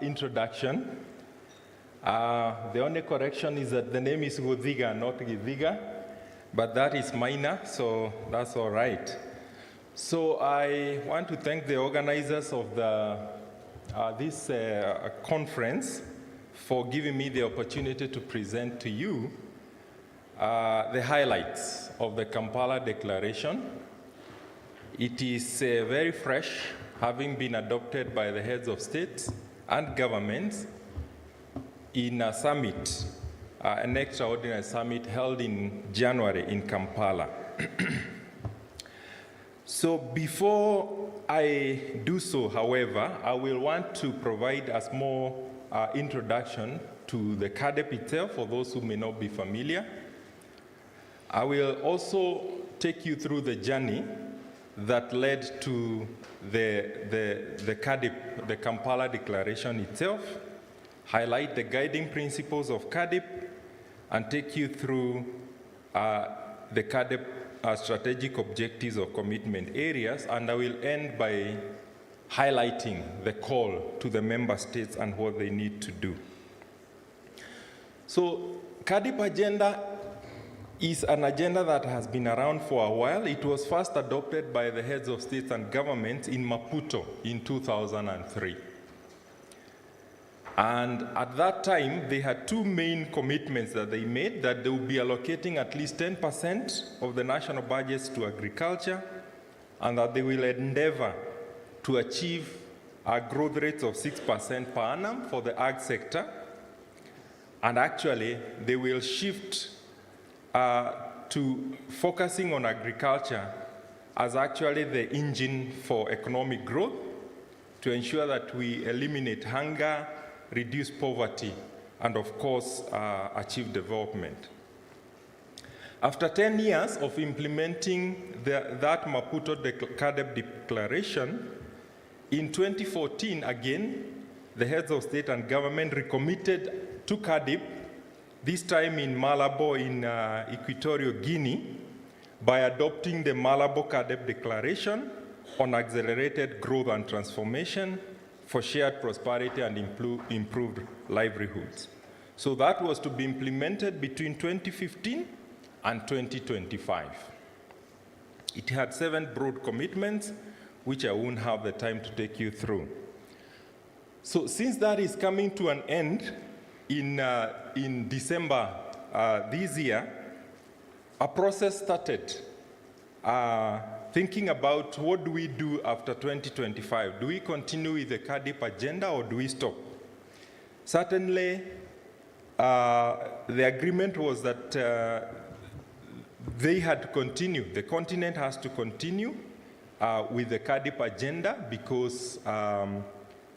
introduction. The only correction is that the name is Guthiga, not Githiga, but that is minor, so that's all right. So I want to thank the organizers of this conference for giving me the opportunity to present to you the highlights of the Kampala Declaration. It is very fresh, having been adopted by the heads of states and governments in a summit, an extraordinary summit held in January in Kampala. So before I do so, however, I will want to provide a small introduction to the CAADP itself, for those who may not be familiar. I will also take you through the journey that led to the CAADP, the Kampala Declaration itself, highlight the guiding principles of CAADP, and take you through the CAADP strategic objectives or commitment areas, and I will end by highlighting the call to the member states and what they need to do. So CAADP agenda is an agenda that has been around for a while. It was first adopted by the heads of states and governments in Maputo in 2003. And at that time, they had two main commitments that they made, that they would be allocating at least 10% of the national budgets to agriculture, and that they will endeavor to achieve growth rates of 6% per annum for the ag sector. And actually, they will shift to focusing on agriculture as actually the engine for economic growth, to ensure that we eliminate hunger, reduce poverty, and of course, achieve development. After 10 years of implementing that Maputo CAADP Declaration, in 2014, again, the heads of state and government recommitted to CAADP, this time in Malabo in Equatorial Guinea, by adopting the Malabo CAADP Declaration on accelerated growth and transformation for shared prosperity and improved livelihoods. So that was to be implemented between 2015 and 2025. It had 7 broad commitments, which I won't have the time to take you through. So since that is coming to an end in December this year, a process started thinking about what do we do after 2025? Do we continue with the CAADP agenda or do we stop? Certainly, the agreement was that they had to continue, the continent has to continue with the CAADP agenda, because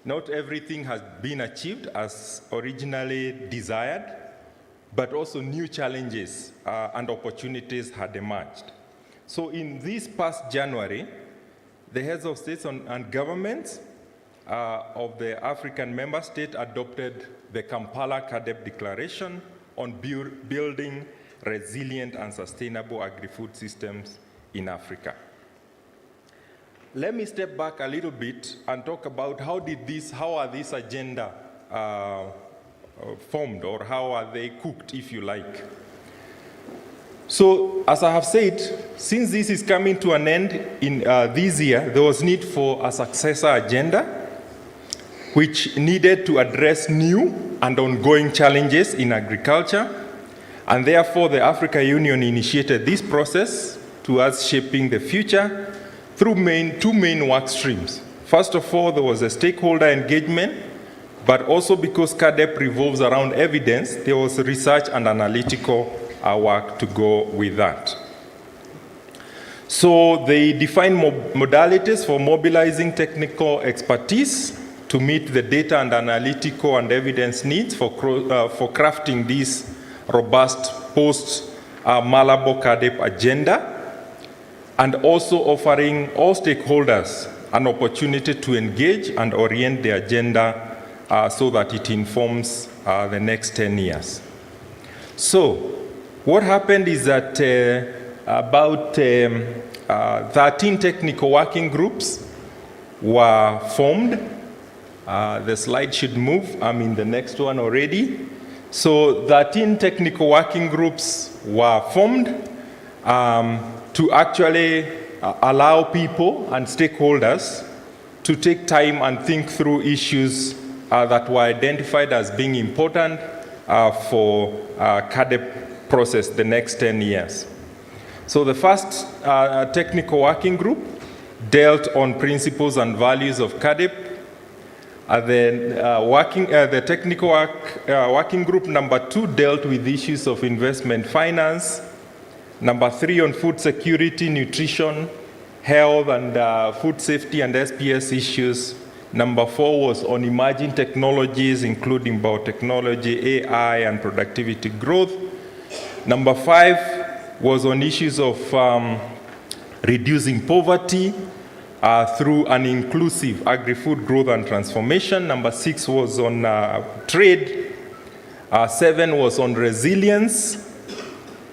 not everything has been achieved as originally desired, but also new challenges and opportunities had emerged. So in this past January, the heads of states and governments of the African member state adopted the Kampala CAADP Declaration on building resilient and sustainable agri-food systems in Africa. Let me step back a little bit and talk about how are this agenda formed, or how are they cooked, if you like. So, as I have said, since this is coming to an end in this year, there was need for a successor agenda, which needed to address new and ongoing challenges in agriculture, and therefore the African Union initiated this process towards shaping the future through two main work streams. First of all, there was a stakeholder engagement, but also because CAADP revolves around evidence, there was research and analytical work to go with that. So they defined modalities for mobilizing technical expertise to meet the data and analytical and evidence needs for crafting this robust post-Malabo CAADP agenda, and also offering all stakeholders an opportunity to engage and orient the agenda so that it informs the next 10 years. So what happened is that about 13 technical working groups were formed The slide should move. I'm in the next one already. So 13 technical working groups were formed to actually allow people and stakeholders to take time and think through issues that were identified as being important for CAADP process the next 10 years. So the first technical working group dealt on principles and values of CAADP. The technical working group number 2 dealt with issues of investment finance. Number 3 on food security, nutrition, health and food safety and SPS issues. Number 4 was on emerging technologies, including biotechnology, AI, and productivity growth. Number 5 was on issues of reducing poverty through an inclusive agri-food growth and transformation. Number 6 was on trade. 7 was on resilience.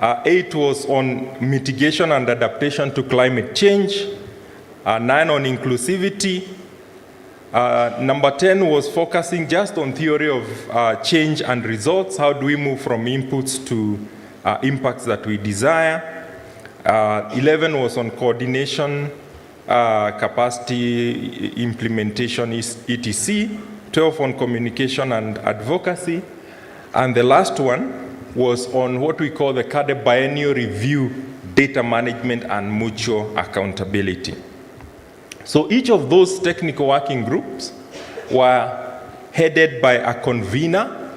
8 was on mitigation and adaptation to climate change. 9 on inclusivity. Number 10 was focusing just on theory of change and results. How do we move from inputs to impacts that we desire? 11 was on coordination, capacity implementation, etc. 12 on communication and advocacy. And the last one was on what we call the CAADP biennial review, data management and mutual accountability. So each of those technical working groups were headed by a convener,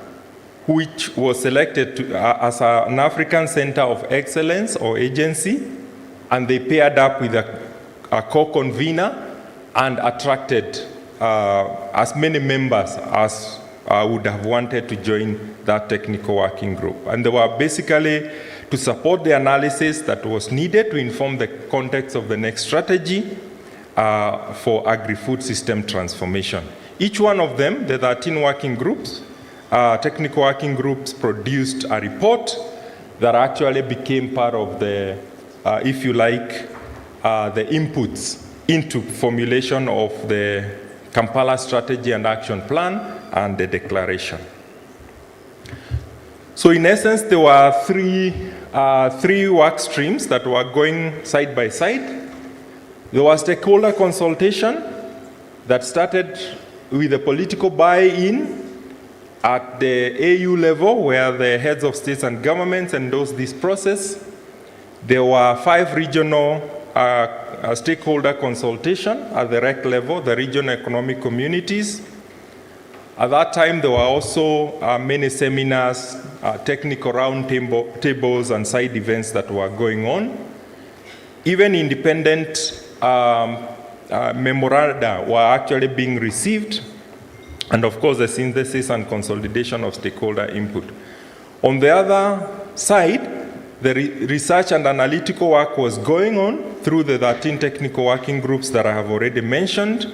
which was selected to, as an African Center of Excellence or agency, and they paired up with a co-convener and attracted as many members as would have wanted to join that technical working group. And they were basically to support the analysis that was needed to inform the context of the next strategy for agri-food system transformation. Each one of them, the 13 working groups, technical working groups, produced a report that actually became part of the, if you like, the inputs into formulation of the Kampala Strategy and Action Plan and the declaration. So in essence, there were three work streams that were going side by side. There was stakeholder consultation that started with a political buy-in at the AU level, where the heads of states and governments endorsed this process. There were 5 regional stakeholder consultation at the REC level, the regional economic communities. At that time, there were also many seminars, technical round tables, and side events that were going on. Even independent memoranda were actually being received, and of course, the synthesis and consolidation of stakeholder input. On the other side, the research and analytical work was going on through the 13 technical working groups that I have already mentioned.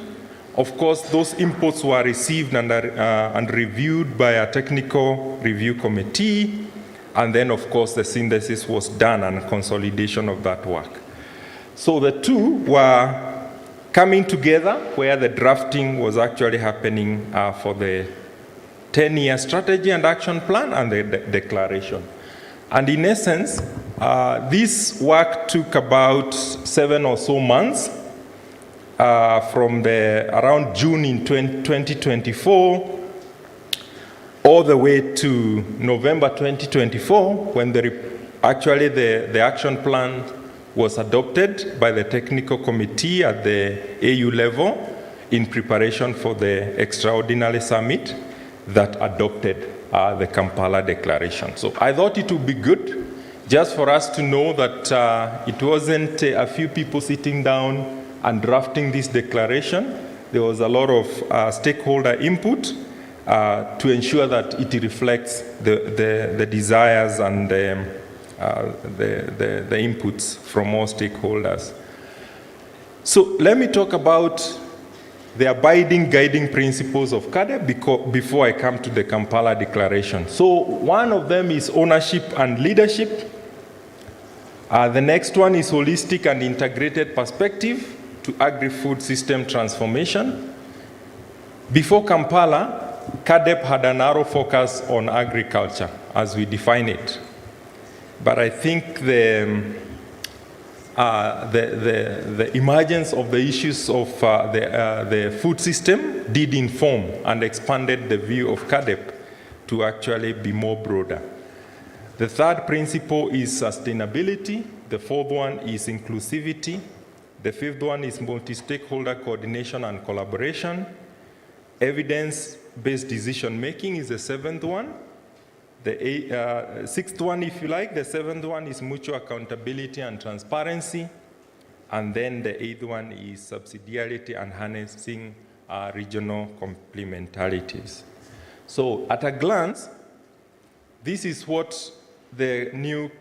Of course, those inputs were received and reviewed by a technical review committee, and then, of course, the synthesis was done and consolidation of that work. So the two were coming together, where the drafting was actually happening for the 10-year strategy and action plan and the declaration. And in essence, this work took about 7 or so months from around June in 2024 all the way to November 2024, when actually the action plan was adopted by the technical committee at the AU level in preparation for the extraordinary summit that adopted the Kampala Declaration. So I thought it would be good just for us to know that it wasn't a few people sitting down and drafting this declaration. There was a lot of stakeholder input to ensure that it reflects the desires and the inputs from all stakeholders. So let me talk about the abiding guiding principles of CAADP before I come to the Kampala Declaration. So one of them is ownership and leadership. The next one is holistic and integrated perspective to agri-food system transformation. Before Kampala, CADEP had a narrow focus on agriculture as we define it. But I think the emergence of the issues of the food system did inform and expanded the view of CADEP to actually be more broader. The third principle is sustainability. The fourth one is inclusivity. The fifth one is multi-stakeholder coordination and collaboration. Evidence-based decision-making is the seventh one. The sixth one, if you like, the seventh one is mutual accountability and transparency. And then the eighth one is subsidiarity and harnessing regional complementarities. So at a glance, this is what the new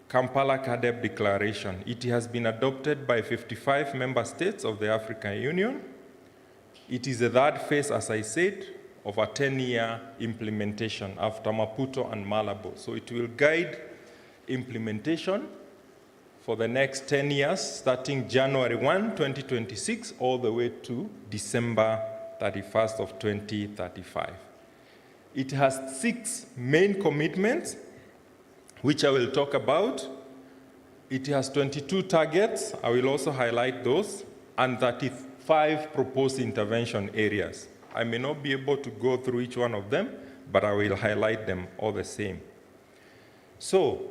Kampala CADEP Declaration. It has been adopted by 55 member states of the African Union. It is the third phase, as I said, of a 10-year implementation after Maputo and Malabo. So it will guide implementation for the next 10 years, starting January 1, 2026, all the way to December 31st of 2035. It has 6 main commitments, which I will talk about. It has 22 targets, I will also highlight those, and 35 proposed intervention areas. I may not be able to go through each one of them, but I will highlight them all the same. So,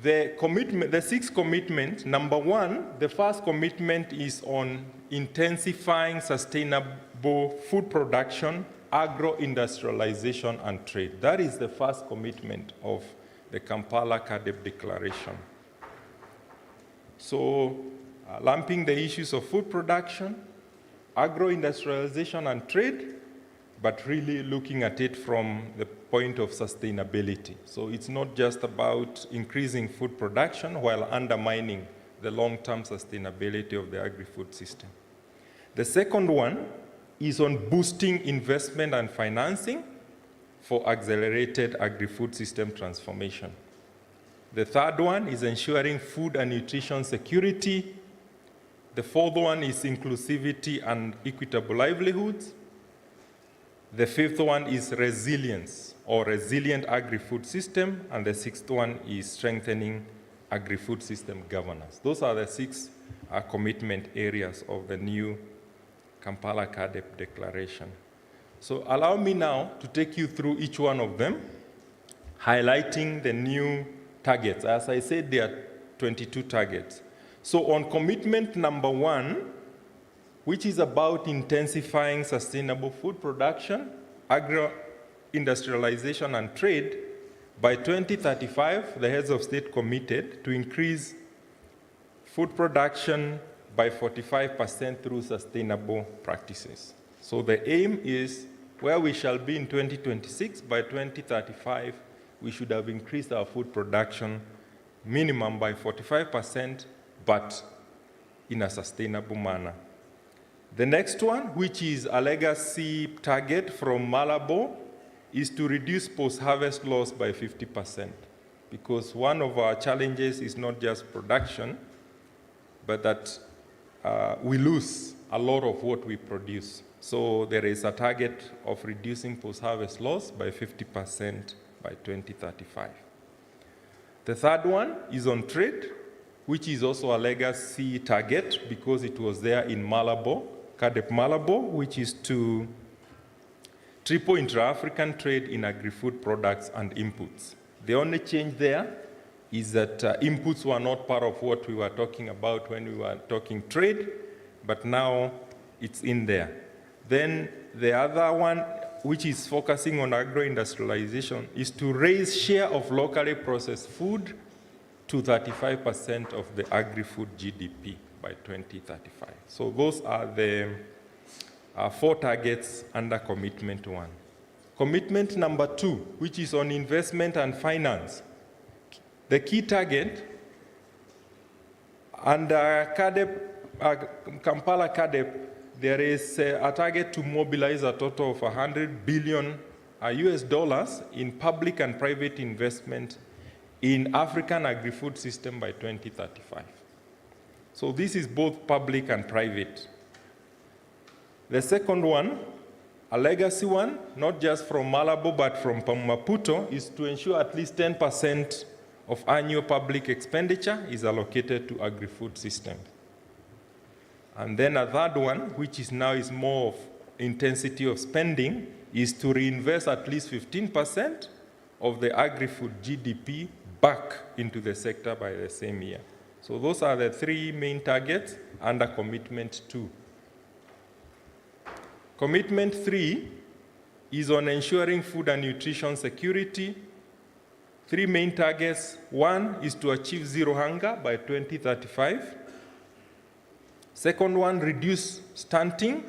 the 6 commitments, number 1, the first commitment is on intensifying sustainable food production, agro-industrialization, and trade. That is the first commitment of the Kampala CADEP Declaration. So, lumping the issues of food production, agro-industrialization, and trade, but really looking at it from the point of sustainability. So it's not just about increasing food production while undermining the long-term sustainability of the agri-food system. The second one is on boosting investment and financing for accelerated agri-food system transformation. The third one is ensuring food and nutrition security. The fourth one is inclusivity and equitable livelihoods. The fifth one is resilience or resilient agri-food system. And the sixth one is strengthening agri-food system governance. Those are the 6 commitment areas of the new Kampala CADEP Declaration. So allow me now to take you through each one of them, highlighting the new targets. As I said, there are 22 targets. So on commitment number 1, which is about intensifying sustainable food production, agro-industrialization, and trade, by 2035, the heads of state committed to increase food production by 45% through sustainable practices. So the aim is where we shall be in 2026, by 2035, we should have increased our food production minimum by 45%, but in a sustainable manner. The next one, which is a legacy target from Malabo, is to reduce post-harvest loss by 50%, because one of our challenges is not just production, but that we lose a lot of what we produce. So there is a target of reducing post-harvest loss by 50% by 2035. The third one is on trade, which is also a legacy target because it was there in Malabo, CADEP Malabo, which is to triple intra-African trade in agri-food products and inputs. The only change there is that inputs were not part of what we were talking about when we were talking trade, but now it's in there. Then the other one, which is focusing on agro-industrialization, is to raise share of locally processed food to 35% of the agri-food GDP by 2035. So those are the 4 targets under commitment 1. Commitment number 2, which is on investment and finance. The key target under Kampala CADEP, there is a target to mobilize a total of $100 billion US dollars in public and private investment in African agri-food system by 2035. So this is both public and private. The second one A legacy one, not just from Malabo, but from Maputo, is to ensure at least 10% of annual public expenditure is allocated to agri-food systems. And then a third one, which is now is more of intensity of spending, is to reinvest at least 15% of the agri-food GDP back into the sector by the same year. So those are the three main targets under Commitment 2. Commitment 3 is on ensuring food and nutrition security. Three main targets. One is to achieve zero hunger by 2035. Second one, reduce stunting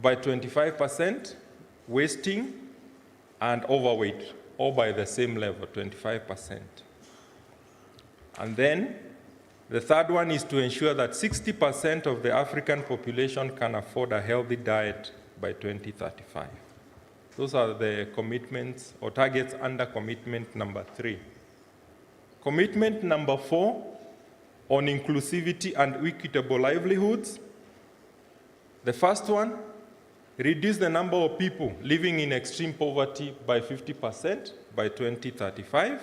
by 25%, wasting, and overweight, all by the same level, 25%. And then the third one is to ensure that 60% of the African population can afford a healthy diet by 2035. Those are the commitments or targets under commitment number 3. Commitment number 4 on inclusivity and equitable livelihoods. The first one, reduce the number of people living in extreme poverty by 50% by 2035.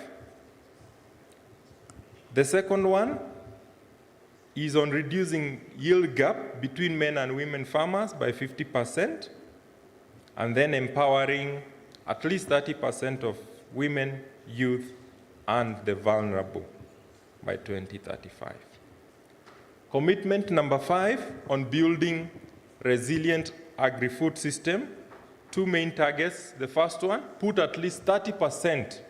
The second one is on reducing yield gap between men and women farmers by 50%, and then empowering at least 30% of women, youth, and the vulnerable by 2035. Commitment number 5 on building resilient agri-food system. Two main targets. The first one, put at least 30%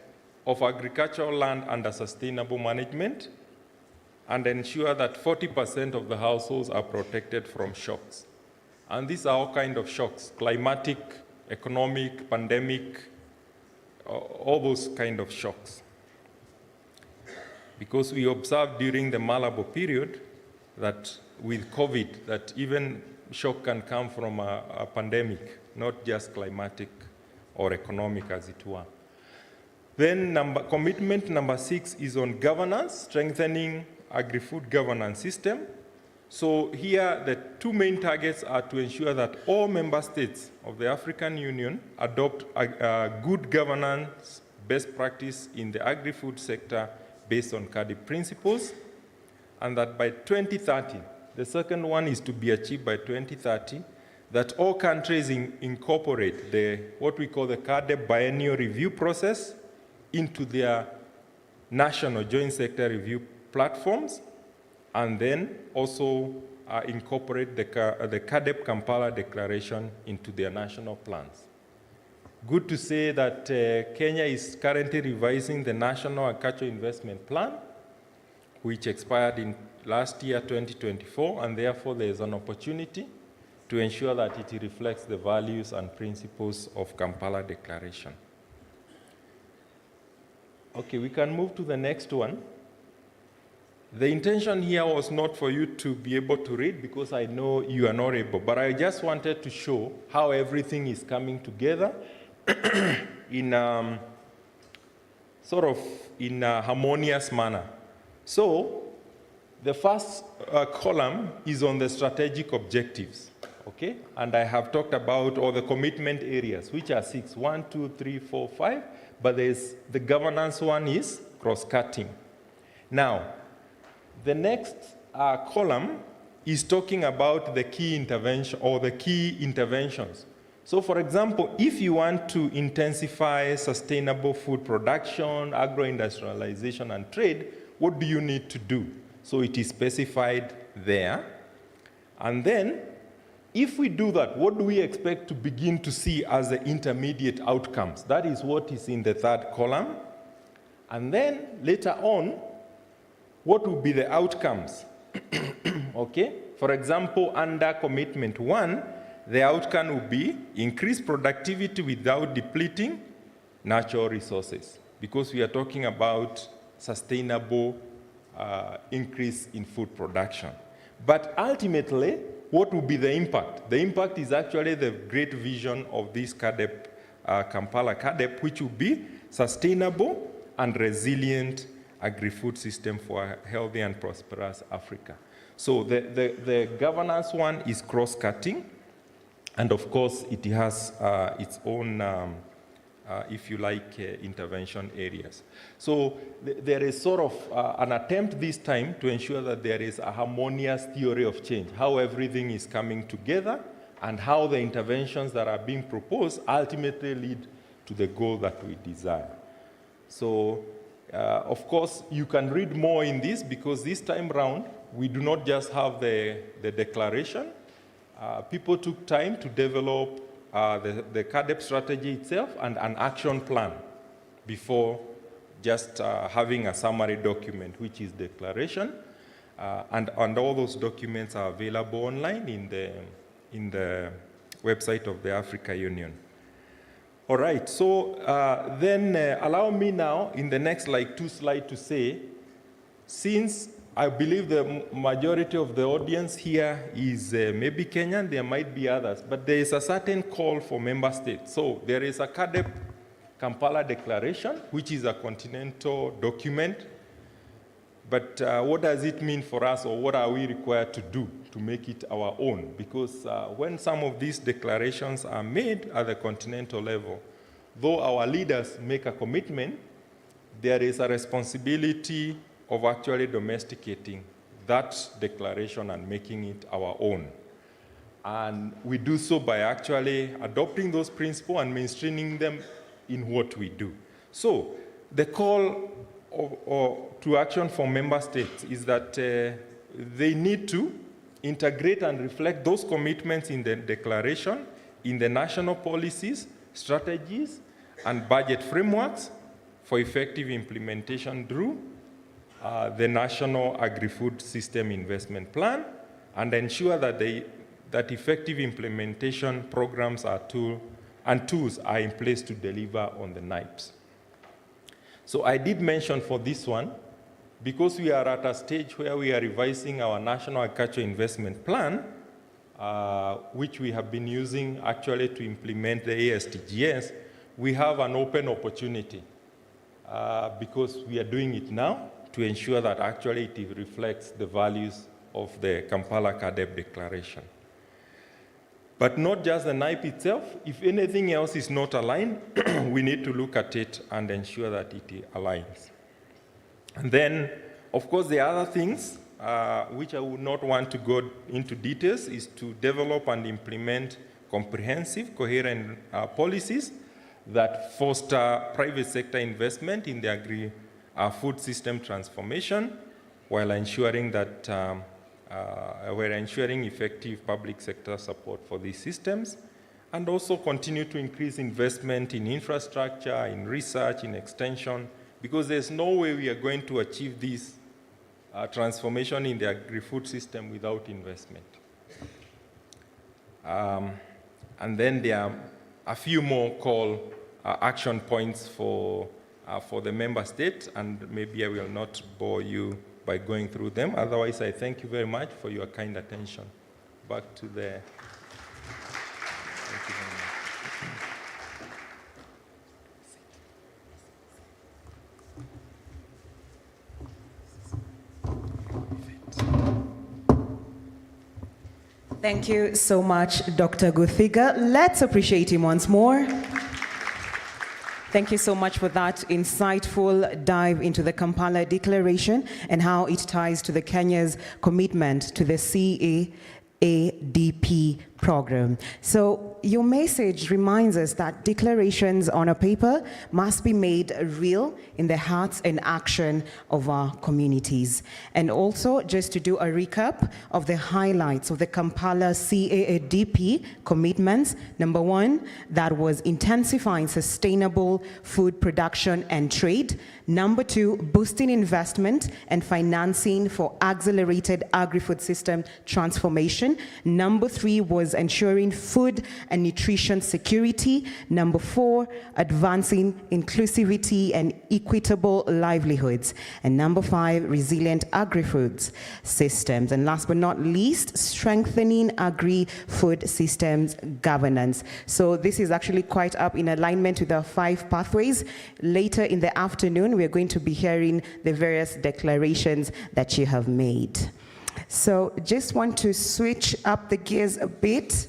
of agricultural land under sustainable management and ensure that 40% of the households are protected from shocks. And these are all kinds of shocks, climatic, economic, pandemic, all those kind of shocks. Because we observed during the Malabo period that with COVID, that even shock can come from a pandemic, not just climatic or economic as it were. Then commitment number 6 is on governance, strengthening agri-food governance system. So here, the two main targets are to ensure that all member states of the African Union adopt a good governance best practice in the agri-food sector based on CAADP principles, and that by 2030, the second one is to be achieved by 2030, that all countries incorporate what we call the CAADP biennial review process into their national joint sector review platforms, and then also incorporate the CAADP Kampala Declaration into their national plans. Good to say that Kenya is currently revising the National Agriculture Investment Plan, which expired in last year, 2024, and therefore there is an opportunity to ensure that it reflects the values and principles of Kampala Declaration. Okay, we can move to the next one. The intention here was not for you to be able to read because I know you are not able, but I just wanted to show how everything is coming together in sort of in a harmonious manner. So the first column is on the strategic objectives, okay? And I have talked about all the commitment areas, which are 6, 1, 2, 3, 4, 5, but the governance one is cross-cutting. Now, the next column is talking about the key intervention or the key interventions. So for example, if you want to intensify sustainable food production, agro-industrialization and trade, what do you need to do? So it is specified there. And then, if we do that, what do we expect to begin to see as the intermediate outcomes? That is what is in the third column. And then, later on, what will be the outcomes? Okay? For example, under commitment 1, the outcome will be increased productivity without depleting natural resources, because we are talking about sustainable increase in food production. But ultimately, what will be the impact? The impact is actually the great vision of this CAADP, Kampala CAADP, which will be sustainable and resilient agri-food system for a healthy and prosperous Africa. So the governance one is cross-cutting. And of course, it has its own, if you like, intervention areas. So there is sort of an attempt this time to ensure that there is a harmonious theory of change, how everything is coming together and how the interventions that are being proposed ultimately lead to the goal that we desire. So, of course, you can read more in this because this time round, we do not just have the declaration. People took time to develop the CAADP strategy itself and an action plan before just having a summary document, which is declaration. And all those documents are available online in the website of the Africa Union. All right, so then allow me now in the next like 2 slides to say, since I believe the majority of the audience here is maybe Kenyan, there might be others, but there is a certain call for member states. So there is a CAADP Kampala Declaration, which is a continental document. But what does it mean for us, or what are we required to do to make it our own? Because when some of these declarations are made at the continental level, though our leaders make a commitment, there is a responsibility of actually domesticating that declaration and making it our own. And we do so by actually adopting those principles and mainstreaming them in what we do. So the call to action for member states is that they need to integrate and reflect those commitments in the declaration, in the national policies, strategies, and budget frameworks for effective implementation through the National Agri-Food System Investment Plan, and ensure that that effective implementation programs and tools are in place to deliver on the NIPES. So I did mention for this one, because we are at a stage where we are revising our National Agriculture Investment Plan, which we have been using actually to implement the ASTGS, we have an open opportunity because we are doing it now to ensure that actually it reflects the values of the Kampala CAADP Declaration. But not just the NIPE itself. If anything else is not aligned, we need to look at it and ensure that it aligns. And then, of course, the other things, which I would not want to go into details, is to develop and implement comprehensive, coherent policies that foster private sector investment in the agri-food system transformation, while ensuring that we're ensuring effective public sector support for these systems, and also continue to increase investment in infrastructure, in research, in extension, because there's no way we are going to achieve this transformation in the agri-food system without investment. And then there are a few more action points for the member states, and maybe I will not bore you by going through them. Otherwise, I thank you very much for your kind attention. Back to the... Thank you very much. Thank you so much, Dr. Guthiga. Let's appreciate him once more. Thank you so much for that insightful dive into the Kampala Declaration and how it ties to Kenya's commitment to the CAADP program. So your message reminds us that declarations on a paper must be made real in the hearts and action of our communities. And also, just to do a recap of the highlights of the Kampala CAADP commitments. Number one, that was intensifying sustainable food production and trade. Number two, boosting investment and financing for accelerated agri-food system transformation. Number three was ensuring food and nutrition security. Number four, advancing inclusivity and equitable livelihoods. And number five, resilient agri-food systems. And last but not least, strengthening agri-food systems governance. So this is actually quite up in alignment with the 5 pathways. Later in the afternoon, we are going to be hearing the various declarations that you have made. So just want to switch up the gears a bit.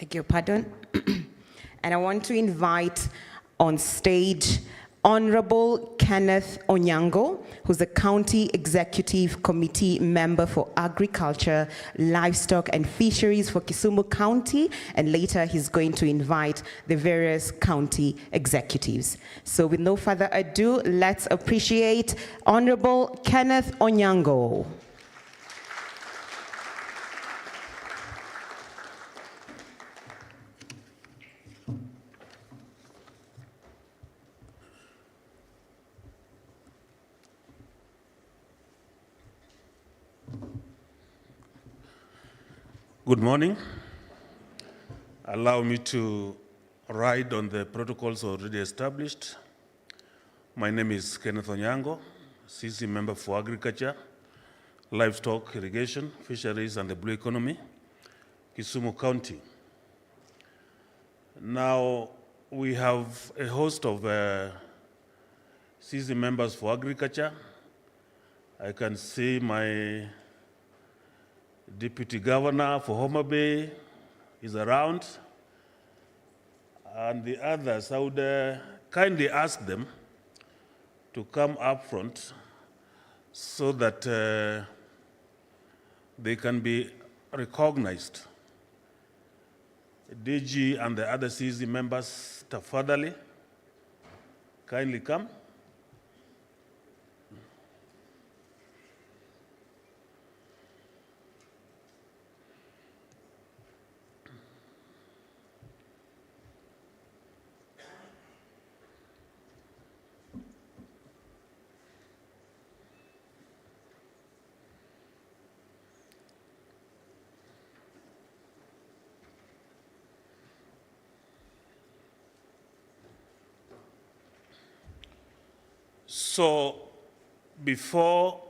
Beg your pardon. And I want to invite on stage Honorable Kenneth Onyango, who's the County Executive Committee member for Agriculture, Livestock and Fisheries for Kisumu County, and later he's going to invite the various county executives. So with no further ado, let's appreciate Honorable Kenneth Onyango. Good morning. Allow me to ride on the protocols already established. My name is Kenneth Onyango, CC member for Agriculture, Livestock, Irrigation, Fisheries, and the Blue Economy, Kisumu County. Now, we have a host of CC members for Agriculture. I can see my Deputy Governor for Homa Bay is around, and the others. I would kindly ask them to come up front so that they can be recognized. DG and the other CZ members, tafadhali, kindly come. So, before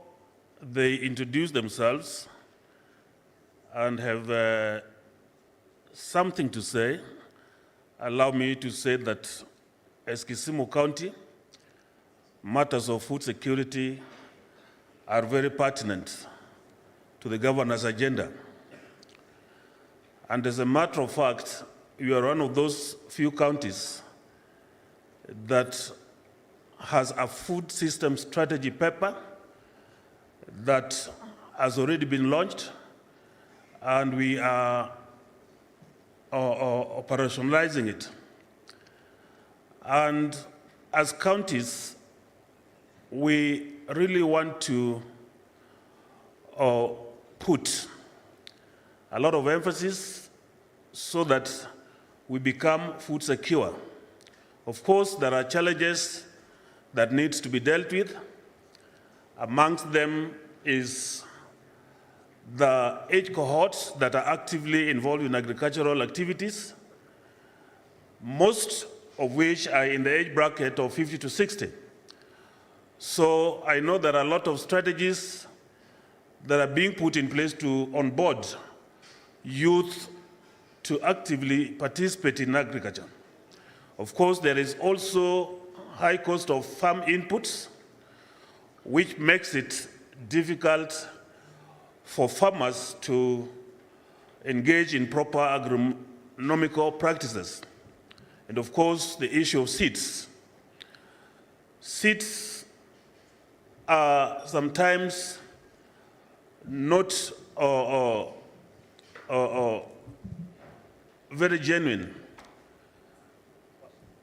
they introduce themselves and have something to say, allow me to say that as Kisumu County, matters of food security are very pertinent to the governor's agenda. And as a matter of fact, we are one of those few counties that has a food system strategy paper that has already been launched, and we are operationalizing it. And as counties, we really want to put a lot of emphasis so that we become food secure. Of course, there are challenges that needs to be dealt with. Amongst them is the age cohorts that are actively involved in agricultural activities, most of which are in the age bracket of 50 to 60. So I know there are a lot of strategies that are being put in place to onboard youth to actively participate in agriculture. Of course, there is also high cost of farm inputs, which makes it difficult for farmers to engage in proper agronomical practices. And of course, the issue of seeds. Seeds are sometimes not very genuine.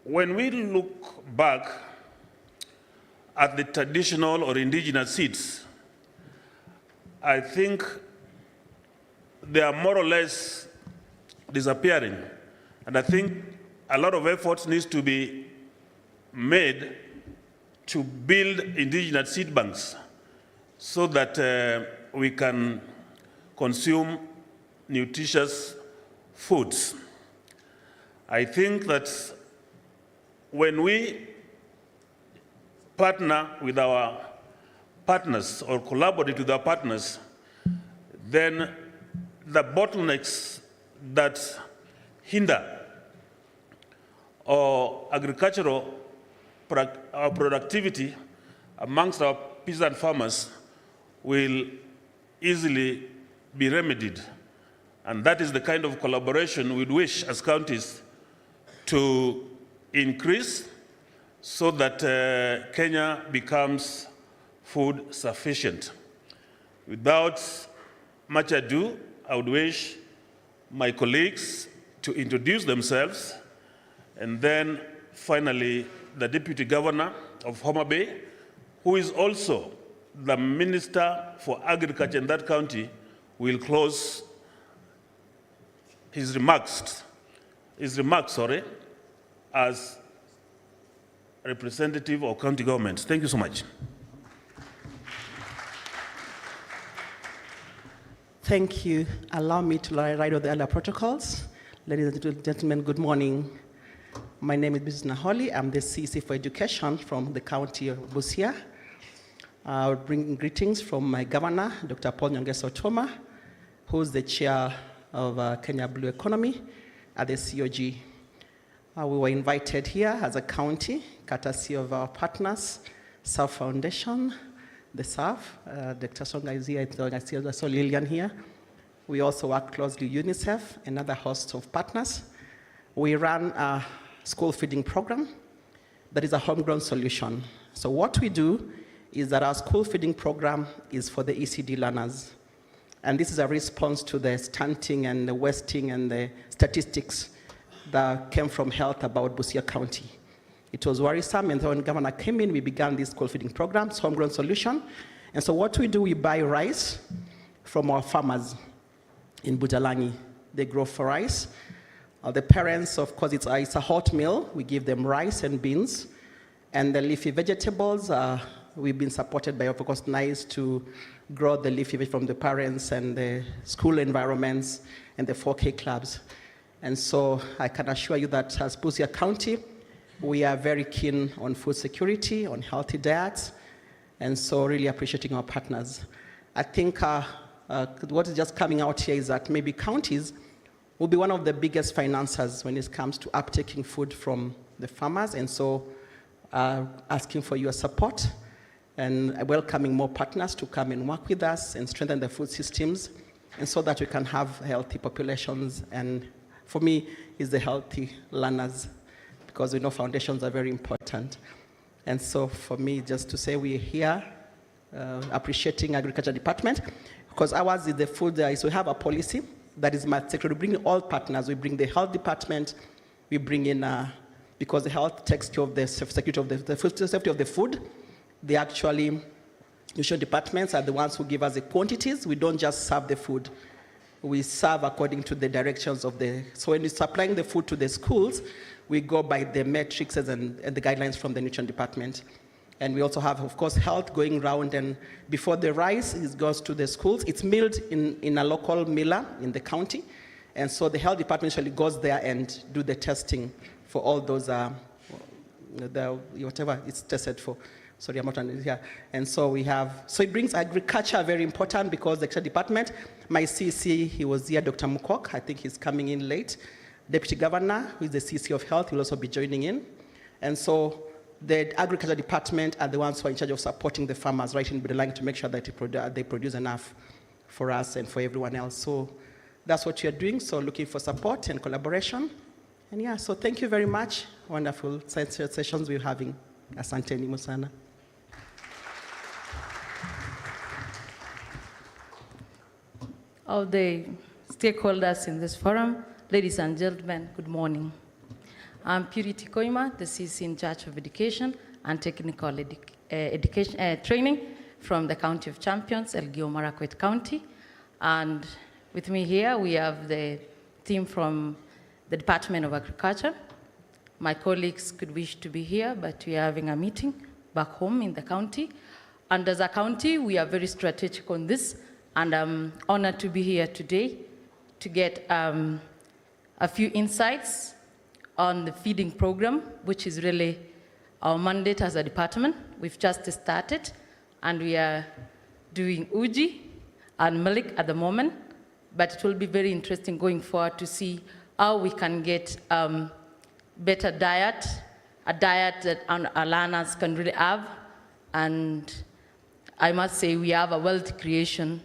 When we look back at the traditional or indigenous seeds, I think they are more or less disappearing. And I think a lot of efforts needs to be made to build indigenous seed banks so that we can consume nutritious foods. I think that when we partner with our partners or collaborate with our partners, then the bottlenecks that hinder our agricultural productivity amongst our peasant farmers will easily be remedied. And that is the kind of collaboration we'd wish as counties to increase so that Kenya becomes food sufficient. Without much ado, I would wish my colleagues to introduce themselves, and then finally the Deputy Governor of Homa Bay, who is also the Minister for Agriculture in that county, will close his remarks as representative of county governments. Thank you so much. Thank you. Allow me to write out the other protocols. Ladies and gentlemen, good morning. My name is Mrs. Naholi. I'm the CC for Education from the county of Busia. I'll bring greetings from my governor, Dr. Paul Nyongesa Otuoma, who's the chair of Kenya Blue Economy at the COG. We were invited here as a county, courtesy of our partners, SAF Foundation, the SAF, Dr. Songa is here, I saw Lillian here. We also work closely with UNICEF, another host of partners. We run a school feeding program that is a homegrown solution. So what we do is that our school feeding program is for the ECD learners. And this is a response to the stunting and the wasting and the statistics that came from health about Busia County. It was worrisome, and when Governor came in, we began this school feeding program, homegrown solution. And so what we do, we buy rice from our farmers in Budalangi. They grow for rice. The parents, of course, it's a hot meal. We give them rice and beans. And the leafy vegetables, we've been supported by, of course, NICE to grow the leafy veg from the parents and the school environments and the 4K clubs. And so I can assure you that as Busia County, we are very keen on food security, on healthy diets, and so really appreciating our partners. I think what is just coming out here is that maybe counties will be one of the biggest financiers when it comes to uptaking food from the farmers, and so asking for your support and welcoming more partners to come and work with us and strengthen the food systems, and so that we can have healthy populations. And for me, is the healthy learners, because we know foundations are very important. And so for me, just to say we're here appreciating Agriculture Department, because ours is the food, so we have a policy that is multi-sectoral. We bring all partners. We bring the health department, we bring in, because the health takes care of the security of the food, safety of the food. The actually nutrition departments are the ones who give us the quantities. We don't just serve the food. We serve according to the directions of the, so when we're supplying the food to the schools, we go by the metrics and the guidelines from the nutrition department. And we also have, of course, health going around, and before the rice goes to the schools, it's milled in a local miller in the county. And so the health department actually goes there and do the testing for all those, whatever it's tested for. Sorry, I'm not here. And so we have, so it brings agriculture very important, because the agriculture department, my CC, he was here, Dr. Mukok, I think he's coming in late. Deputy Governor, who is the CC of Health, will also be joining in. And so the agriculture department are the ones who are in charge of supporting the farmers right in Budalangi to make sure that they produce enough for us and for everyone else. So that's what you're doing. So looking for support and collaboration. And yeah, so thank you very much. Wonderful sessions we're having. Asanteni Musana. All the stakeholders in this forum, ladies and gentlemen, good morning. I'm Purity Koima, the CC in charge of education and technical training from the County of Champions, Elgeyo Marakwet County. And with me here, we have the team from the Department of Agriculture. My colleagues could wish to be here, but we are having a meeting back home in the county. And as a county, we are very strategic on this, and I'm honored to be here today to get a few insights on the feeding program, which is really our mandate as a department. We've just started, and we are doing uji and milk at the moment, but it will be very interesting going forward to see how we can get better diet, a diet that our learners can really have. And I must say we have a wealth creation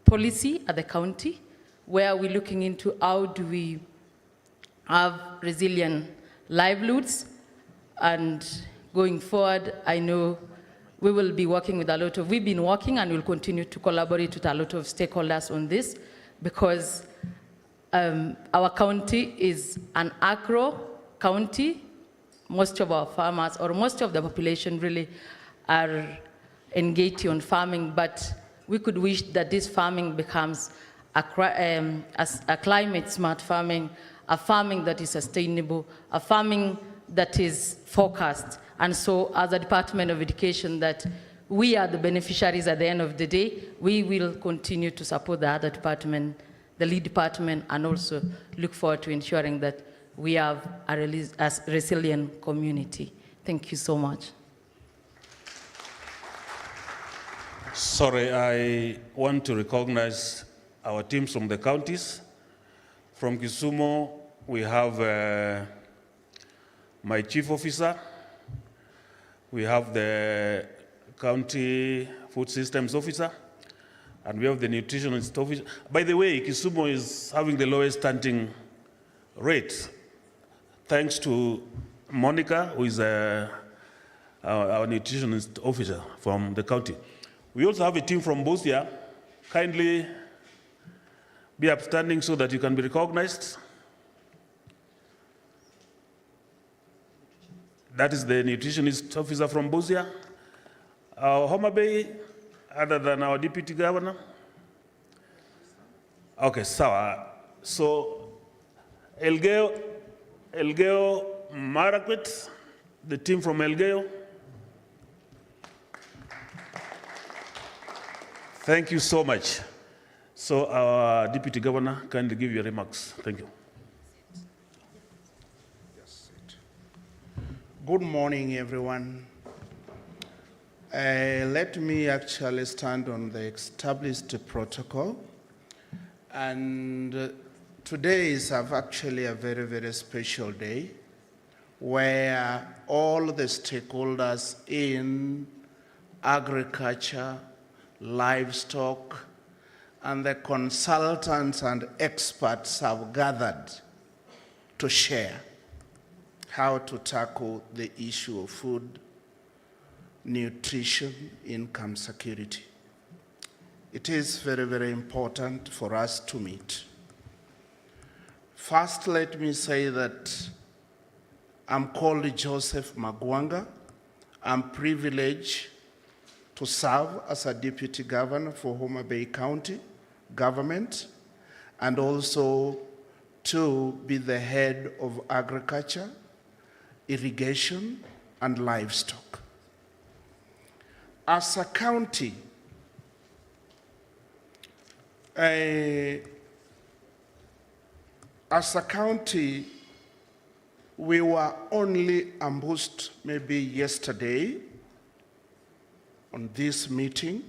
policy at the county, where we're looking into how do we have resilient livelihoods. And going forward, I know we will be working with we've been working and we'll continue to collaborate with a lot of stakeholders on this, because our county is an agro county. Most of our farmers, or most of the population really, are engaged on farming, but we could wish that this farming becomes a climate smart farming, a farming that is sustainable, a farming that is focused. And so as a Department of Education, that we are the beneficiaries at the end of the day, we will continue to support the other department, the lead department, and also look forward to ensuring that we have a resilient community. Thank you so much. Sorry, I want to recognize our teams from the counties. From Kisumu, we have my chief officer. We have the county food systems officer, and we have the nutritionist officer. By the way, Kisumu is having the lowest stunting rate, thanks to Monica, who is our nutritionist officer from the county. We also have a team from Busia. Kindly be upstanding so that you can be recognized. That is the nutritionist officer from Busia. Homa Bay, other than our deputy governor. Okay, so Elgeyo Marakwet, the team from Elgeyo. Thank you so much. So our deputy governor, kindly give your remarks. Thank you. Good morning, everyone. Let me actually stand on the established protocol. And today is actually a very, very special day where all the stakeholders in agriculture, livestock, and the consultants and experts have gathered to share how to tackle the issue of food, nutrition, income security. It is very, very important for us to meet. First, let me say that I'm called Joseph Magwanga. I'm privileged to serve as a deputy governor for Homa Bay County government, and also to be the head of agriculture, irrigation, and livestock. As a county, we were only ambushed maybe yesterday on this meeting.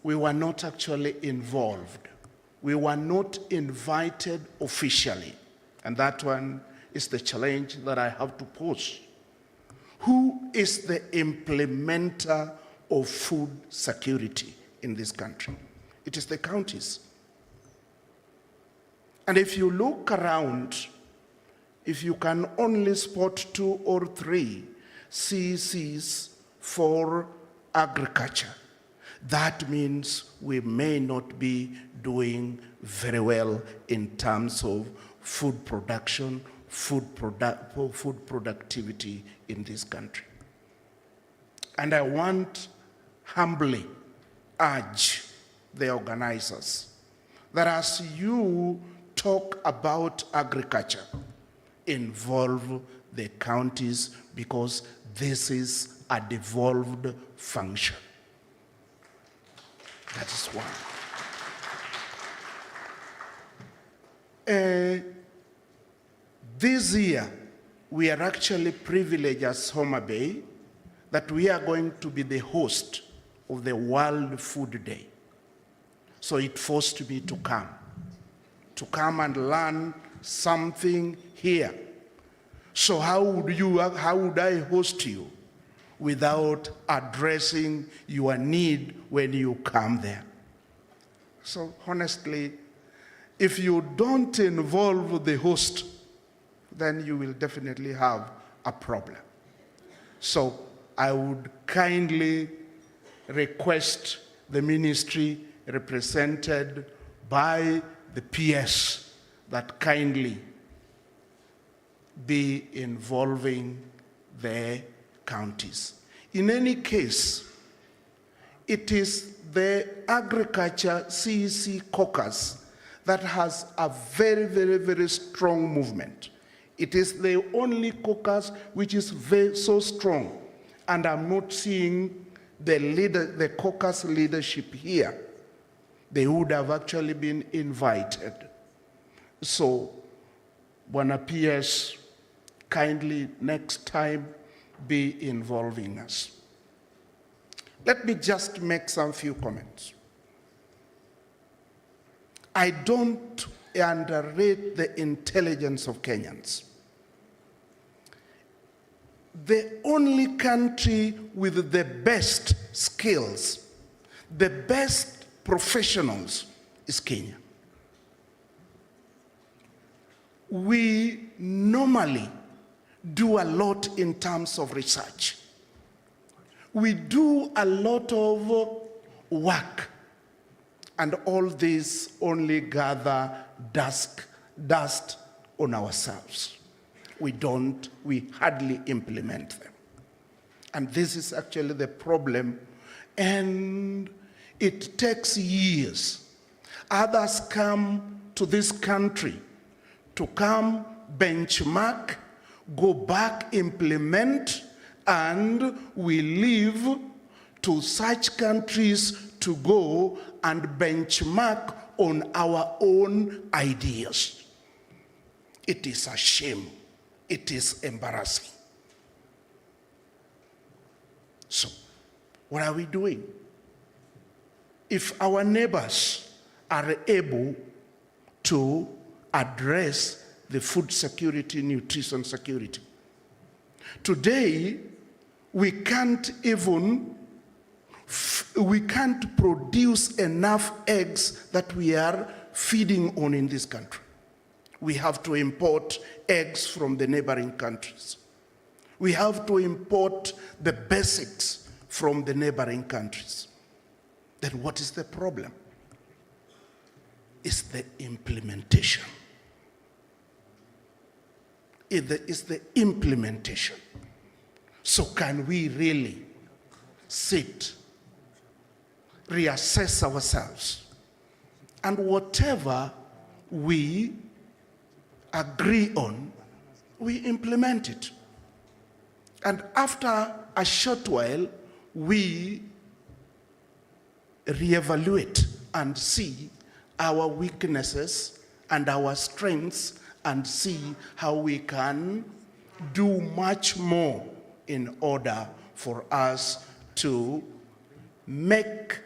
We were not actually involved. We were not invited officially. And that one is the challenge that I have to pose. Who is the implementer of food security in this country? It is the counties. And if you look around, if you can only spot 2 or 3 CECs for agriculture, that means we may not be doing very well in terms of food production, food productivity in this country. And I want humbly urge the organizers that as you talk about agriculture, involve the counties, because this is a devolved function. That is one. This year, we are actually privileged as Homa Bay that we are going to be the host of the World Food Day. So it forced me to come and learn something here. So how would I host you without addressing your need when you come there? So honestly, If you don't involve the host, then you will definitely have a problem. So I would kindly request the ministry represented by the PS that kindly be involving the counties. In any case, it is the Agriculture CEC caucus that has a very, very, very strong movement. It is the only caucus which is so strong, and I'm not seeing the caucus leadership here. They would have actually been invited. So, Bwana PS, kindly next time be involving us. Let me just make some few comments. I don't underrate the intelligence of Kenyans. The only country with the best skills, the best professionals is Kenya. We normally do a lot in terms of research. We do a lot of work, and all this only gather dust on ourselves. We hardly implement them. And this is actually the problem, and it takes years. Others come to this country to come benchmark, go back, implement, and we leave to such countries to go and benchmark on our own ideas. It is a shame. It is embarrassing. So, what are we doing? If our neighbors are able to address the food security, nutrition security, today we can't produce enough eggs that we are feeding on in this country. We have to import eggs from the neighboring countries. We have to import the basics from the neighboring countries. Then what is the problem? It's the implementation. It's the implementation. So can we really sit, reassess ourselves, and whatever we agree on, we implement it. And after a short while, we reevaluate and see our weaknesses and our strengths and see how we can do much more in order for us to make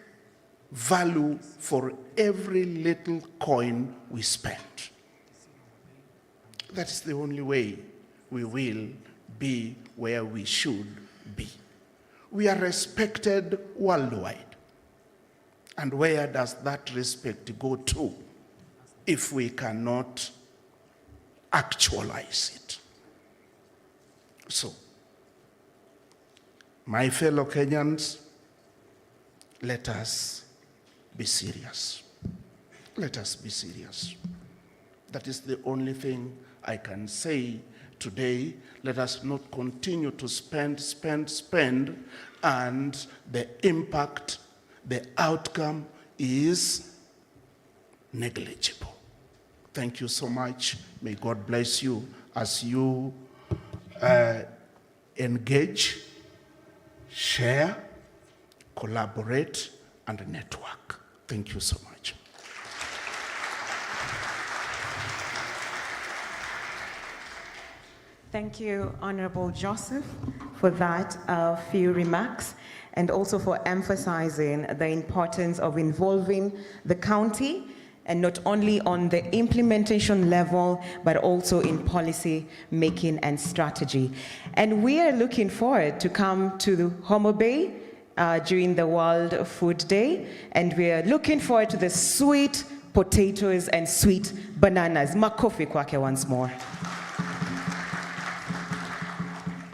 value for every little coin we spend. That is the only way we will be where we should be. We are respected worldwide. And where does that respect go to if we cannot actualize it? So, my fellow Kenyans, let us be serious. Let us be serious. That is the only thing I can say today. Let us not continue to spend, and the impact, the outcome is negligible. Thank you so much. May God bless you as you engage, share, collaborate, and network. Thank you so much. Thank you, Honorable Joseph, for that few remarks, and also for emphasizing the importance of involving the county, and not only on the implementation level, but also in policy making and strategy. And we are looking forward to come to Homa Bay during the World Food Day, and we are looking forward to the sweet potatoes, and sweet bananas. Makofi kwake once more.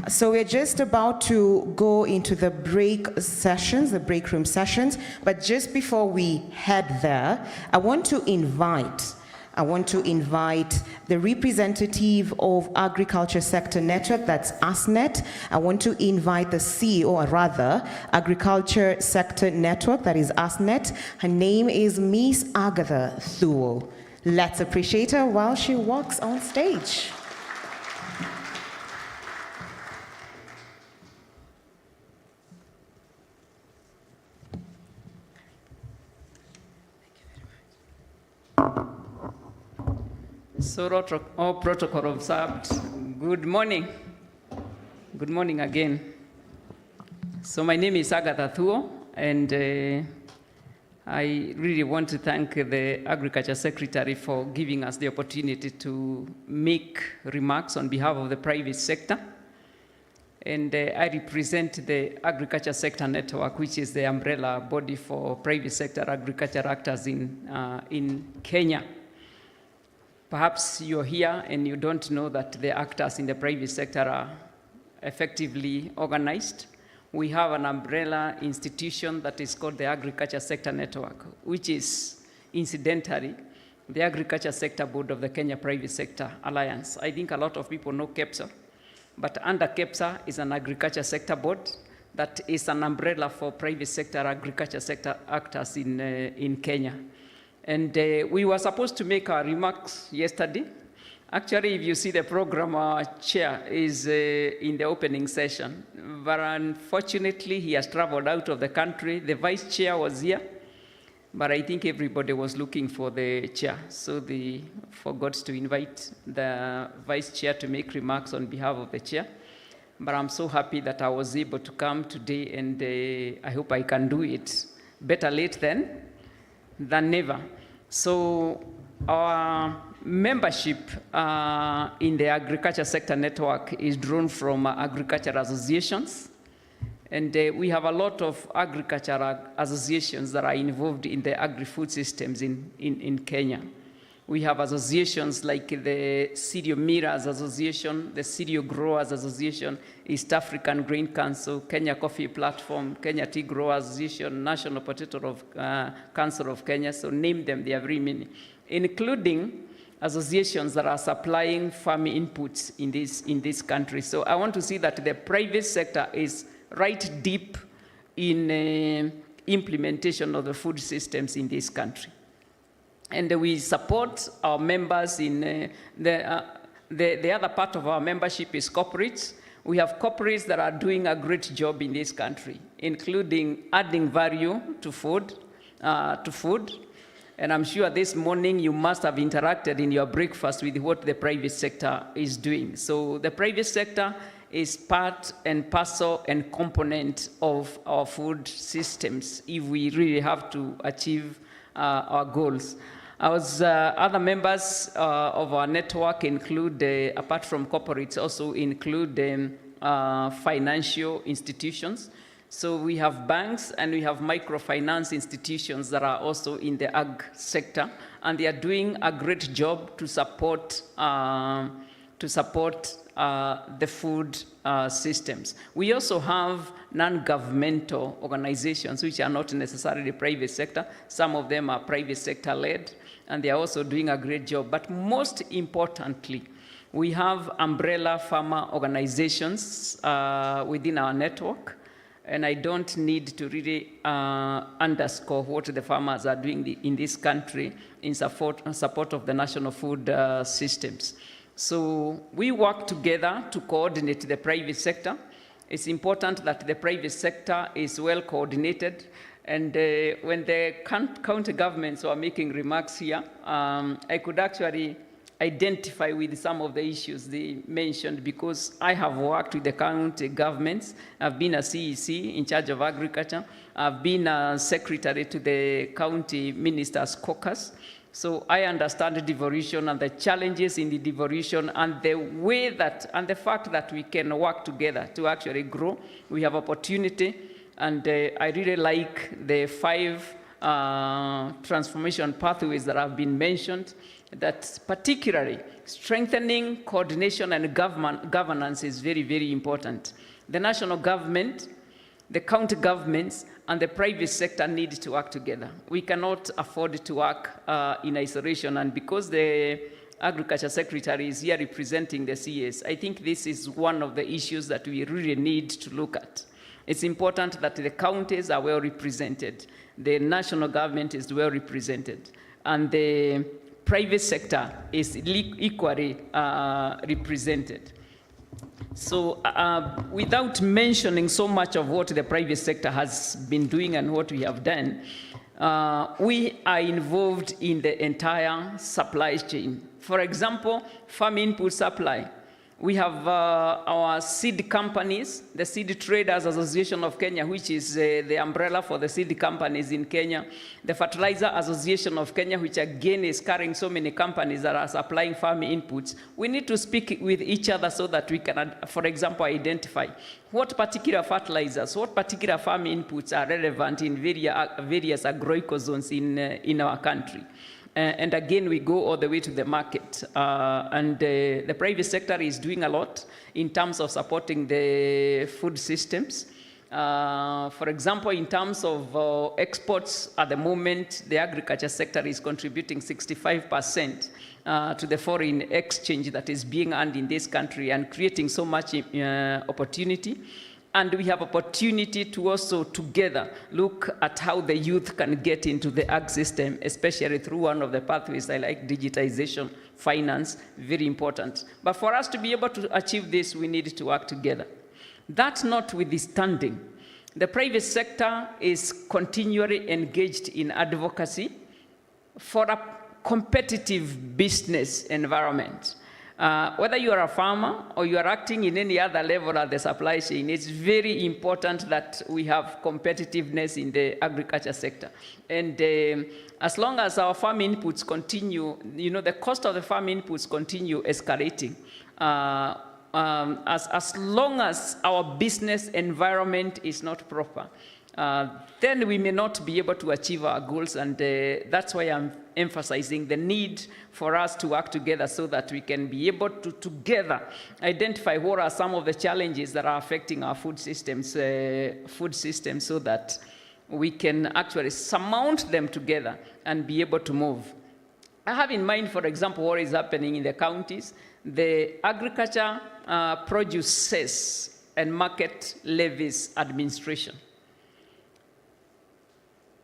So we're just about to go into the break sessions, the break room sessions, but just before we head there, I want to invite the representative of Agriculture Sector Network, that's ASNET. I want to invite the CEO, or rather, Agriculture Sector Network, that is ASNET. Her name is Miss Agatha Thuo. Let's appreciate her while she walks on stage. So all protocol observed. Good morning. Good morning again. So my name is Agatha Thuo, and I really want to thank the Agriculture Secretary for giving us the opportunity to make remarks on behalf of the private sector. And I represent the Agriculture Sector Network, which is the umbrella body for private sector agriculture actors in Kenya. Perhaps you're here and you don't know that the actors in the private sector are effectively organized. We have an umbrella institution that is called the Agriculture Sector Network, which is incidentally the Agriculture Sector Board of the Kenya Private Sector Alliance. I think a lot of people know KEPSA, but under KEPSA is an Agriculture Sector Board that is an umbrella for private sector agriculture sector actors in Kenya. And we were supposed to make our remarks yesterday. Actually, if you see the program, our chair is in the opening session. But unfortunately, he has traveled out of the country. The vice chair was here, but I think everybody was looking for the chair. So they forgot to invite the vice chair to make remarks on behalf of the chair. But I'm so happy that I was able to come today, and I hope I can do it. Better late than never. So our membership in the Agriculture Sector Network is drawn from agriculture associations. And we have a lot of agriculture associations that are involved in the agri-food systems in Kenya. We have associations like the Cereal Millers Association, the Cereal Growers Association, East African Grain Council, Kenya Coffee Platform, Kenya Tea Growers Association, National Potato Council of Kenya, so name them, they are very many, including associations that are supplying farm inputs in this country. So I want to see that the private sector is right deep in implementation of the food systems in this country. And we support our members in the other part of our membership is corporates. We have corporates that are doing a great job in this country, including adding value to food. And I'm sure this morning you must have interacted in your breakfast with what the private sector is doing. So the private sector is part and parcel and component of our food systems if we really have to achieve our goals. Other members of our network include, apart from corporates, also include financial institutions. So we have banks and we have microfinance institutions that are also in the ag sector, and they are doing a great job to support the food systems. We also have non-governmental organizations which are not necessarily private sector. Some of them are private sector led, and they are also doing a great job. But most importantly, we have umbrella farmer organizations within our network, and I don't need to really underscore what the farmers are doing in this country in support of the national food systems. So we work together to coordinate the private sector. It's important that the private sector is well coordinated. And when the county governments were making remarks here, I could actually identify with some of the issues they mentioned, because I have worked with the county governments. I've been a CEC in charge of agriculture. I've been a secretary to the county ministers' caucus. So I understand the devolution and the challenges in the devolution and the way that, and the fact that we can work together to actually grow. We have opportunity, and I really like the 5 transformation pathways that have been mentioned, that particularly strengthening coordination and governance is very, very important. The national government, the county governments, and the private sector need to work together. We cannot afford to work in isolation, and because the Agriculture Secretary is here representing the CS, I think this is one of the issues that we really need to look at. It's important that the counties are well represented, the national government is well represented, and the private sector is equally represented. So without mentioning so much of what the private sector has been doing and what we have done, we are involved in the entire supply chain. For example, farm input supply. We have our seed companies, the Seed Traders Association of Kenya, which is the umbrella for the seed companies in Kenya, the Fertilizer Association of Kenya, which again is carrying so many companies that are supplying farm inputs. We need to speak with each other so that we can, for example, identify what particular fertilizers, what particular farm inputs are relevant in various agroecozones in our country. And again, we go all the way to the market. And the private sector is doing a lot in terms of supporting the food systems. For example, in terms of exports, at the moment, the agriculture sector is contributing 65% to the foreign exchange that is being earned in this country and creating so much opportunity. And we have opportunity to also together look at how the youth can get into the ag system, especially through one of the pathways I like, digitization, finance, very important. But for us to be able to achieve this, we need to work together. That notwithstanding, the private sector is continually engaged in advocacy for a competitive business environment. Whether you are a farmer or you are acting in any other level of the supply chain, it's very important that we have competitiveness in the agriculture sector. And as long as our farm inputs continue, the cost of the farm inputs continue escalating, as long as our business environment is not proper, then we may not be able to achieve our goals, and that's why I'm emphasizing the need for us to work together so that we can be able to together identify what are some of the challenges that are affecting our food systems so that we can actually surmount them together and be able to move. I have in mind, for example, what is happening in the counties. The Agriculture Produce Cess and Market Levies Administration.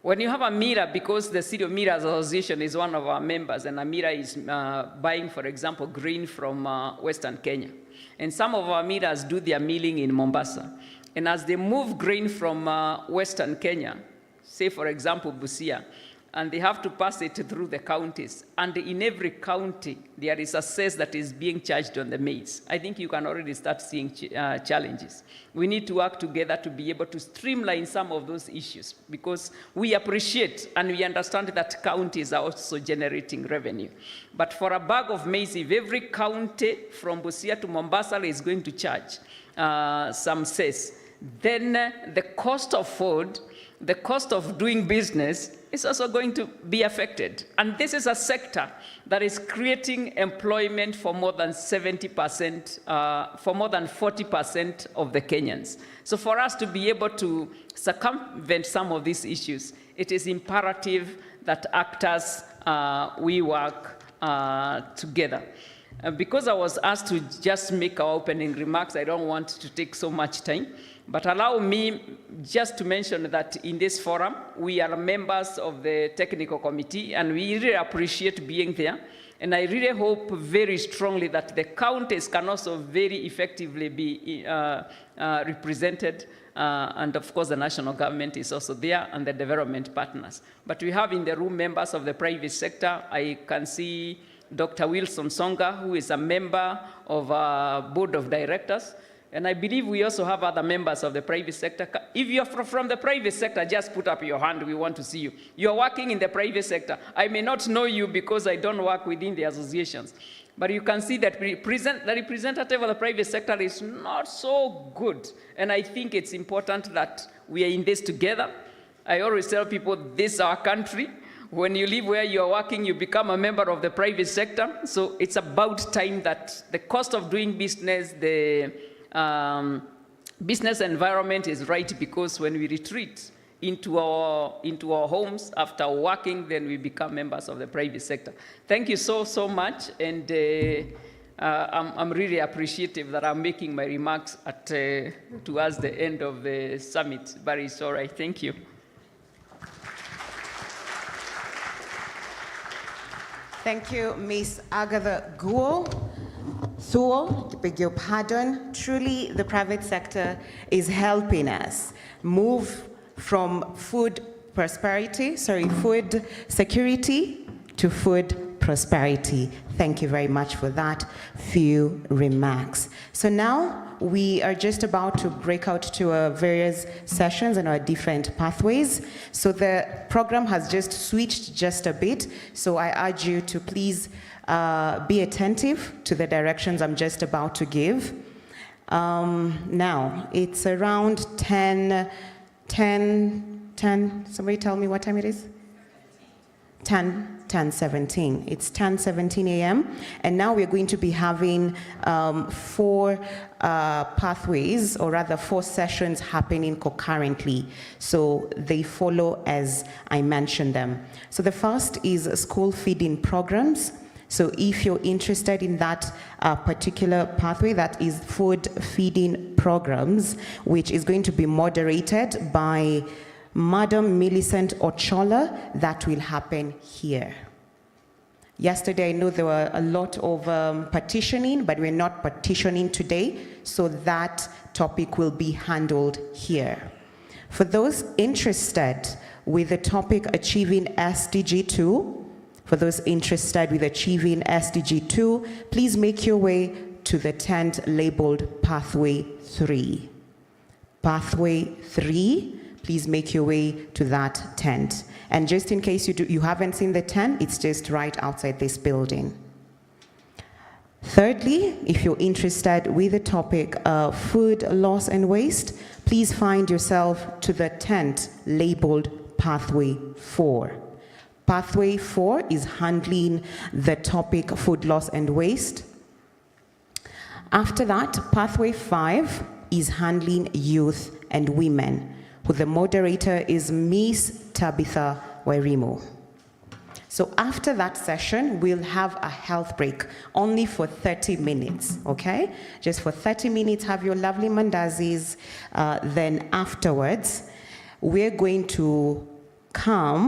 When you have a Mira, because the City of Mira Association is one of our members, and Mira is buying, for example, grain from Western Kenya. And some of our Miras do their milling in Mombasa. And as they move grain from Western Kenya, say, for example, Busia, and they have to pass it through the counties. And in every county, there is a cess that is being charged on the maize. I think you can already start seeing challenges. We need to work together to be able to streamline some of those issues, because we appreciate and we understand that counties are also generating revenue. But for a bag of maize, if every county from Busia to Mombasa is going to charge some cess, then the cost of food, the cost of doing business is also going to be affected. And this is a sector that is creating employment for more than 70%, for more than 40% of the Kenyans. So for us to be able to circumvent some of these issues, it is imperative that actors, we work together. Because I was asked to just make our opening remarks, I don't want to take so much time. But allow me just to mention that in this forum, we are members of the technical committee, and we really appreciate being there. And I really hope very strongly that the counties can also very effectively be represented. And of course, the national government is also there, and the development partners. But we have in the room members of the private sector. I can see Dr. Wilson Songa, who is a member of our board of directors. And I believe we also have other members of the private sector. If you're from the private sector, just put up your hand. We want to see you. You're working in the private sector. I may not know you because I don't work within the associations. But you can see that the representative of the private sector is not so good. And I think it's important that we are in this together. I always tell people this is our country. When you live where you are working, you become a member of the private sector. So it's about time that the cost of doing business, the business environment is right, because when we retreat into our homes after working, then we become members of the private sector. Thank you so much, and I'm really appreciative that I'm making my remarks towards the end of the summit, but it's all right. Thank you. Thank you, Ms. Agatha Thuo, beg your pardon. Truly, the private sector is helping us move from food security to food prosperity. Thank you very much for that few remarks. So now we are just about to break out to our various sessions and our different pathways. So the program has just switched just a bit. So I urge you to please be attentive to the directions I'm just about to give. Now, it's around 10, somebody tell me what time it is? 10:17. It's 10:17 a.m. And now we're going to be having 4 pathways, or rather 4 sessions happening concurrently. So they follow as I mentioned them. So the first is school feeding programs. So if you're interested in that particular pathway, that is food feeding programs, which is going to be moderated by Madam Millicent Ochola, that will happen here. Yesterday, I know there were a lot of petitioning, but we're not petitioning today, so that topic will be handled here. For those interested with the topic Achieving SDG 2, please make your way to the tent labeled Pathway 3. Pathway 3. Please make your way to that tent. And just in case you haven't seen the tent, it's just right outside this building. Thirdly, if you're interested with the topic of food loss and waste, please find yourself to the tent labeled Pathway 4. Pathway 4 is handling the topic food loss and waste. After that, Pathway 5 is handling youth and women, who the moderator is Miss Tabitha Wairimu. So after that session, we'll have a health break, only for 30 minutes, okay? Just for 30 minutes, have your lovely mandazis. Then afterwards, we're going to go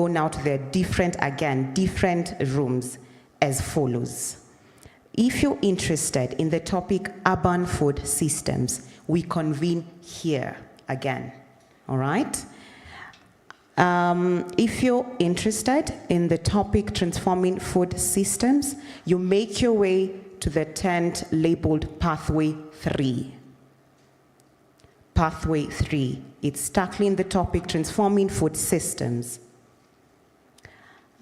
now to the different rooms as follows. If you're interested in the topic urban food systems, we convene here again, all right? If you're interested in the topic transforming food systems, you make your way to the tent labeled Pathway 3. Pathway 3, it's tackling the topic transforming food systems.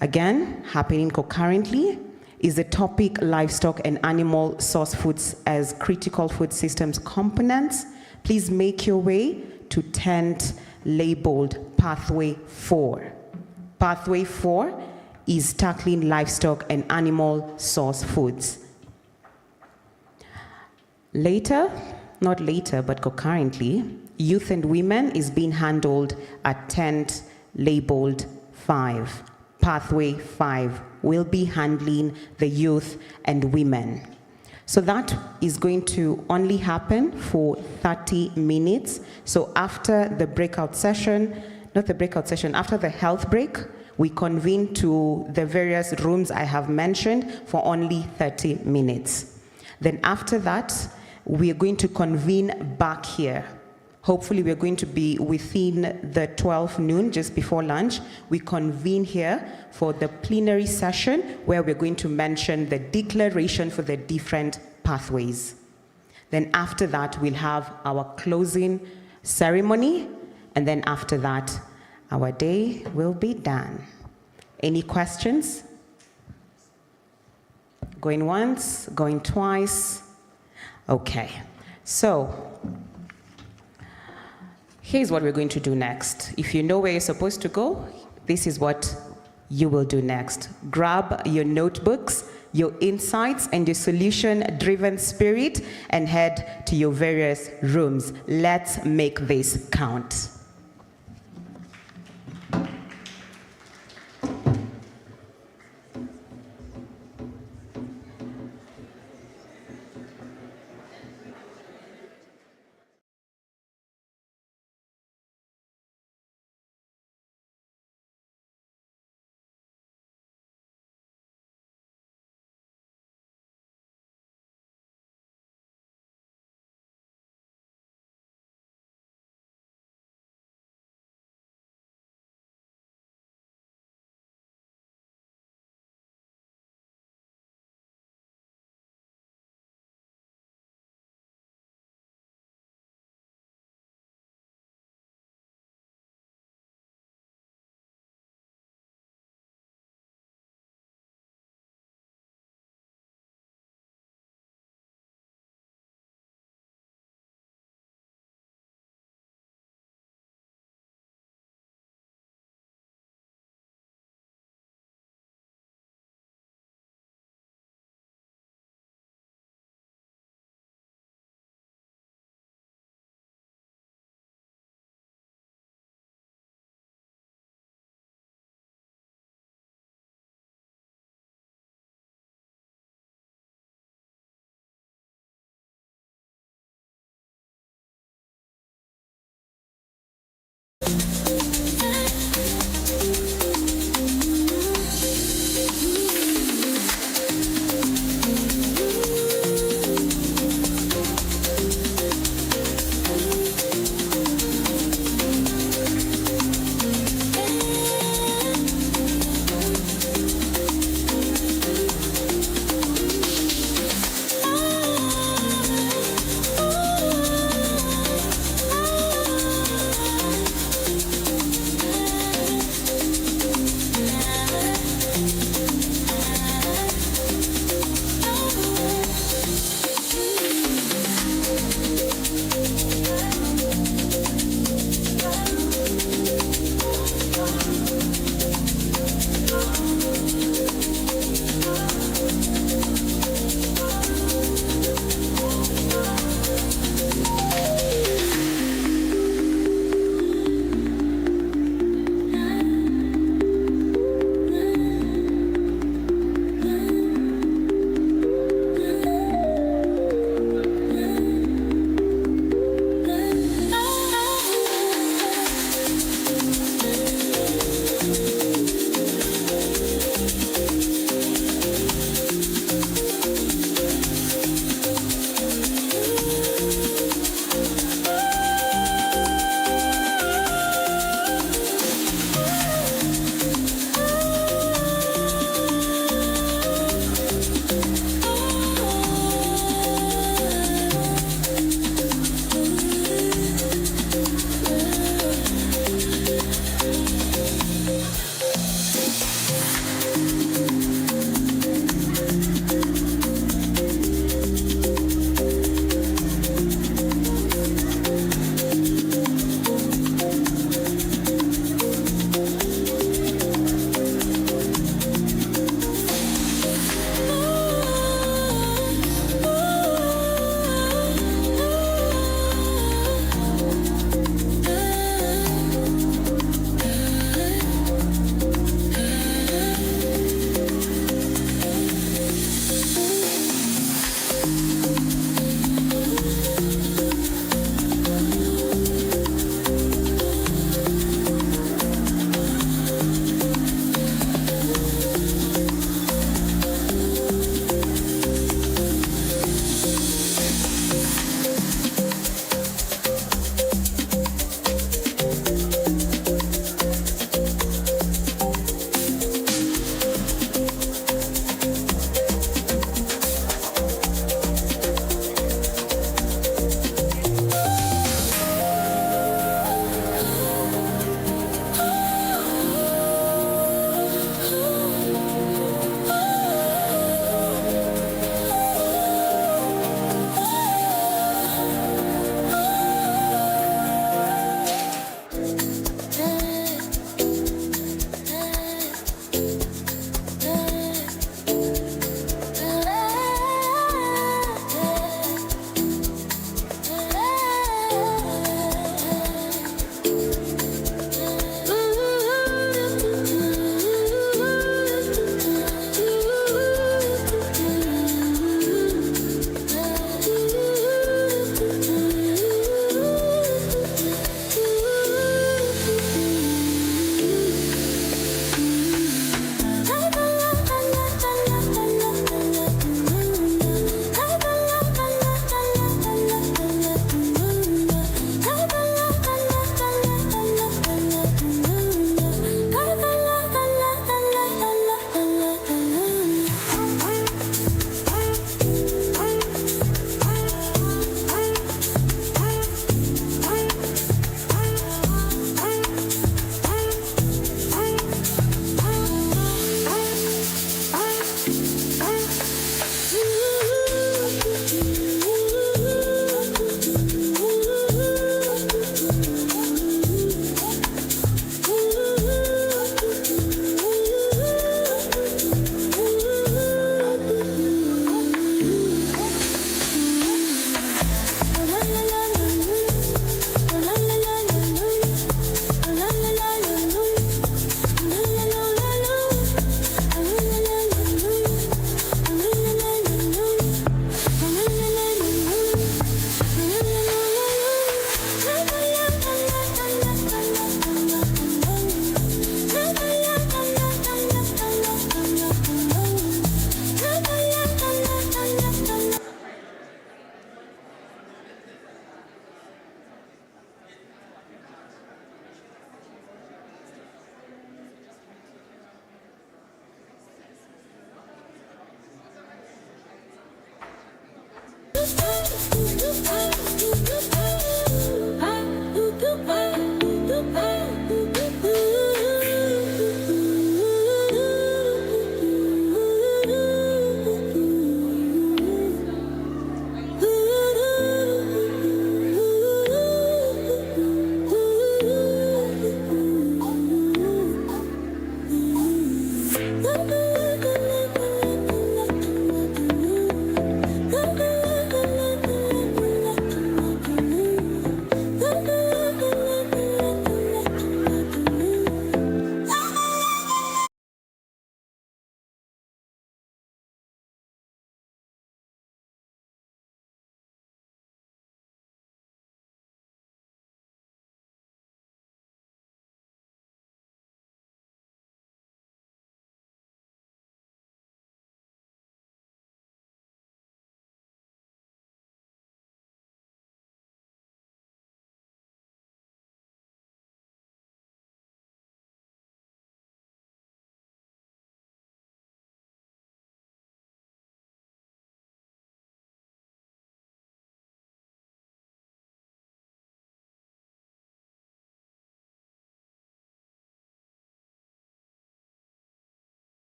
Again, happening concurrently is the topic livestock and animal source foods as critical food systems components. Please make your way to tent labeled Pathway 4. Pathway 4 is tackling livestock and animal source foods. Later, not later, but concurrently, youth and women is being handled at tent labeled 5. Pathway 5 will be handling the youth and women. So that is going to only happen for 30 minutes. So after the breakout session, after the health break, we convene to the various rooms I have mentioned for only 30 minutes. Then after that, we are going to convene back here. Hopefully we're going to be within the 12 noon, just before lunch. We convene here for the plenary session where we're going to mention the declaration for the different pathways. Then after that, we'll have our closing ceremony, and then after that, our day will be done. Any questions? Going once, going twice? Okay, so Here's what we're going to do next. If you know where you're supposed to go, this is what you will do next. Grab your notebooks, your insights, and your solution-driven spirit and head to your various rooms. Let's make this count.